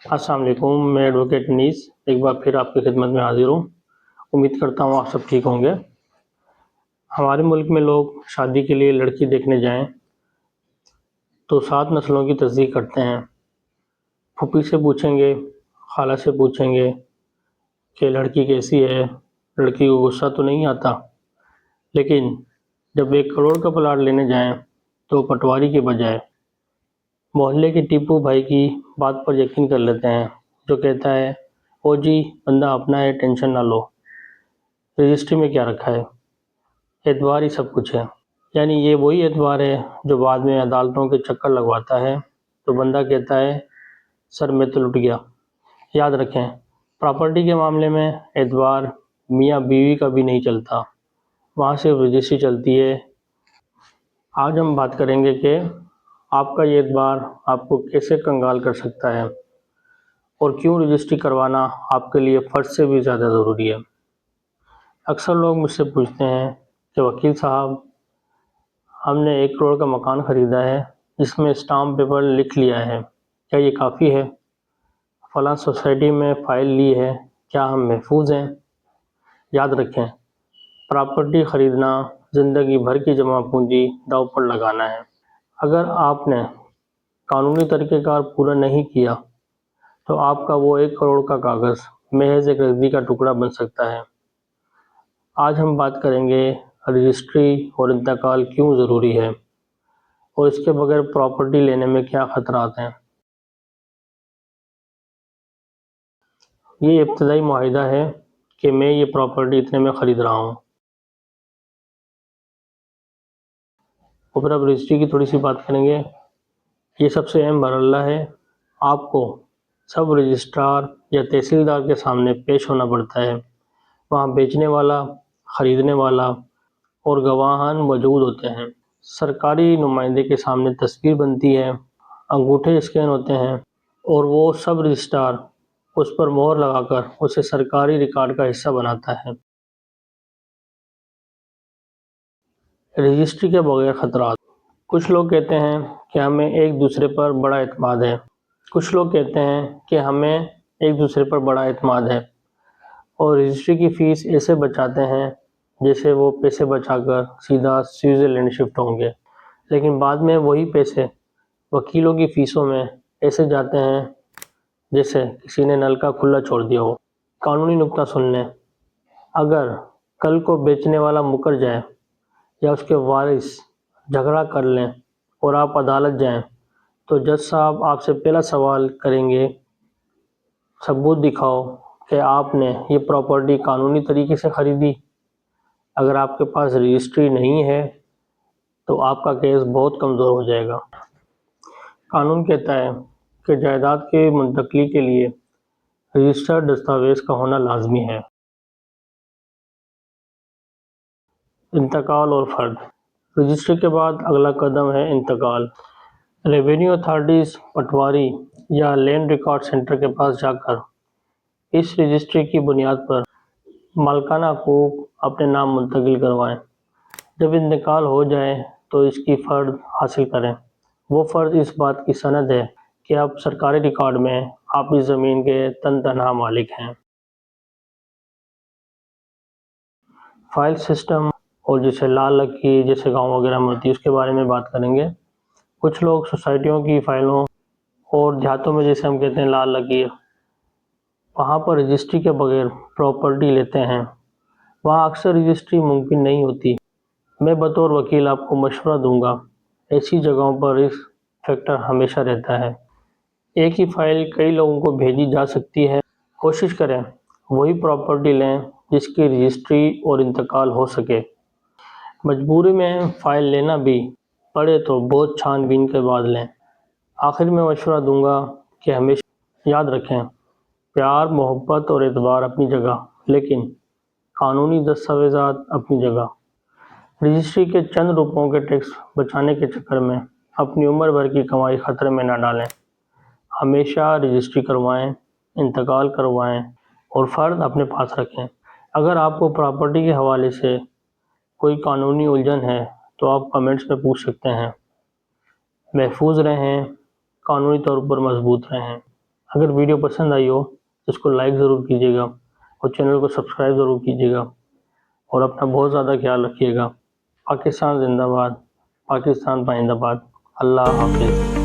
السلام علیکم، میں ایڈوکیٹ انیس ایک بار پھر آپ کی خدمت میں حاضر ہوں۔ امید کرتا ہوں آپ سب ٹھیک ہوں گے۔ ہمارے ملک میں لوگ شادی کے لیے لڑکی دیکھنے جائیں تو 7 نسلوں کی تصدیق کرتے ہیں۔ پھوپھی سے پوچھیں گے، خالہ سے پوچھیں گے کہ لڑکی کیسی ہے، لڑکی کو غصہ تو نہیں آتا۔ لیکن جب 1 کروڑ کا پلاٹ لینے جائیں تو پٹواری کے بجائے محلے کے ٹیپو بھائی کی بات پر یقین کر لیتے ہیں، جو کہتا ہے او جی بندہ اپنا ہے، ٹینشن نہ لو، رجسٹری میں کیا رکھا ہے، اعتبار ہی سب کچھ ہے۔ یعنی یہ وہی اعتبار ہے جو بعد میں عدالتوں کے چکر لگواتا ہے تو بندہ کہتا ہے سر میں تو لٹ گیا۔ یاد رکھیں، پراپرٹی کے معاملے میں اعتبار میاں بیوی کا بھی نہیں چلتا، وہاں صرف رجسٹری چلتی ہے۔ آج ہم بات کریں گے کہ آپ کا یہ اعتبار آپ کو کیسے کنگال کر سکتا ہے اور کیوں رجسٹری کروانا آپ کے لیے فرض سے بھی زیادہ ضروری ہے۔ اکثر لوگ مجھ سے پوچھتے ہیں کہ وکیل صاحب، ہم نے 1 کروڑ کا مکان خریدا ہے، جس میں اسٹامپ پیپر لکھ لیا ہے، کیا یہ کافی ہے؟ فلاں سوسائٹی میں فائل لی ہے، کیا ہم محفوظ ہیں؟ یاد رکھیں، پراپرٹی خریدنا زندگی بھر کی جمع پونجی داؤ پر لگانا ہے۔ اگر آپ نے قانونی طریقہ کار پورا نہیں کیا تو آپ کا وہ 1 کروڑ کا کاغذ محض ایک رسدی کا ٹکڑا بن سکتا ہے۔ آج ہم بات کریں گے رجسٹری اور انتقال کیوں ضروری ہے اور اس کے بغیر پراپرٹی لینے میں کیا خطرات ہیں۔ یہ ابتدائی معاہدہ ہے کہ میں یہ پراپرٹی اتنے میں خرید رہا ہوں۔ اور پھر اب رجسٹری کی تھوڑی سی بات کریں گے۔ یہ سب سے اہم مرحلہ ہے، آپ کو سب رجسٹرار یا تحصیلدار کے سامنے پیش ہونا پڑتا ہے۔ وہاں بیچنے والا، خریدنے والا اور گواہان موجود ہوتے ہیں۔ سرکاری نمائندے کے سامنے تصویر بنتی ہے، انگوٹھے اسکین ہوتے ہیں اور وہ سب رجسٹرار اس پر مہر لگا کر اسے سرکاری ریکارڈ کا حصہ بناتا ہے۔ رجسٹری کے بغیر خطرات۔ کچھ لوگ کہتے ہیں کہ ہمیں ایک دوسرے پر بڑا اعتماد ہے، کچھ لوگ کہتے ہیں کہ ہمیں ایک دوسرے پر بڑا اعتماد ہے اور رجسٹری کی فیس ایسے بچاتے ہیں جیسے وہ پیسے بچا کر سیدھا سوئٹزرلینڈ شفٹ ہوں گے، لیکن بعد میں وہی پیسے وکیلوں کی فیسوں میں ایسے جاتے ہیں جیسے کسی نے نل کا کھلا چھوڑ دیا ہو۔ قانونی نکتہ سن لیں، اگر کل کو بیچنے والا مکر جائے یا اس کے وارث جھگڑا کر لیں اور آپ عدالت جائیں تو جج صاحب آپ سے پہلا سوال کریں گے ثبوت دکھاؤ کہ آپ نے یہ پراپرٹی قانونی طریقے سے خریدی۔ اگر آپ کے پاس رجسٹری نہیں ہے تو آپ کا کیس بہت کمزور ہو جائے گا۔ قانون کہتا ہے کہ جائیداد کی منتقلی کے لیے رجسٹرڈ دستاویز کا ہونا لازمی ہے۔ انتقال اور فرد۔ رجسٹری کے بعد اگلا قدم ہے انتقال۔ ریونیو اتھارٹیز پٹواری یا لینڈ ریکارڈ سینٹر کے پاس جا کر اس رجسٹری کی بنیاد پر مالکانہ حقوق اپنے نام منتقل کروائیں۔ جب انتقال ہو جائے تو اس کی فرد حاصل کریں۔ وہ فرد اس بات کی سند ہے کہ اب سرکاری ریکارڈ میں آپ اس زمین کے تنہا مالک ہیں۔ فائل سسٹم اور جسے لال لکیر جیسے گاؤں وغیرہ میں ہوتی ہے، اس کے بارے میں بات کریں گے۔ کچھ لوگ سوسائٹیوں کی فائلوں اور دیہاتوں میں جیسے ہم کہتے ہیں لال لکیر، وہاں پر رجسٹری کے بغیر پراپرٹی لیتے ہیں۔ وہاں اکثر رجسٹری ممکن نہیں ہوتی۔ میں بطور وکیل آپ کو مشورہ دوں گا، ایسی جگہوں پر رسک فیکٹر ہمیشہ رہتا ہے۔ ایک ہی فائل کئی لوگوں کو بھیجی جا سکتی ہے۔ کوشش کریں وہی پراپرٹی لیں جس کی رجسٹری اور انتقال ہو سکے۔ مجبوری میں فائل لینا بھی پڑے تو بہت چھان بین کے بعد لیں۔ آخر میں مشورہ دوں گا کہ ہمیشہ یاد رکھیں، پیار، محبت اور اعتبار اپنی جگہ، لیکن قانونی دستاویزات اپنی جگہ۔ رجسٹری کے چند روپوں کے ٹیکس بچانے کے چکر میں اپنی عمر بھر کی کمائی خطرے میں نہ ڈالیں۔ ہمیشہ رجسٹری کروائیں، انتقال کروائیں اور فرد اپنے پاس رکھیں۔ اگر آپ کو پراپرٹی کے حوالے سے کوئی قانونی الجھن ہے تو آپ کمنٹس میں پوچھ سکتے ہیں۔ محفوظ رہیں، قانونی طور پر مضبوط رہیں۔ اگر ویڈیو پسند آئی ہو تو اس کو لائک ضرور کیجیے گا اور چینل کو سبسکرائب ضرور کیجیے گا اور اپنا بہت زیادہ خیال رکھیے گا۔ پاکستان زندہ باد، پاکستان پائندہ باد۔ اللہ حافظ۔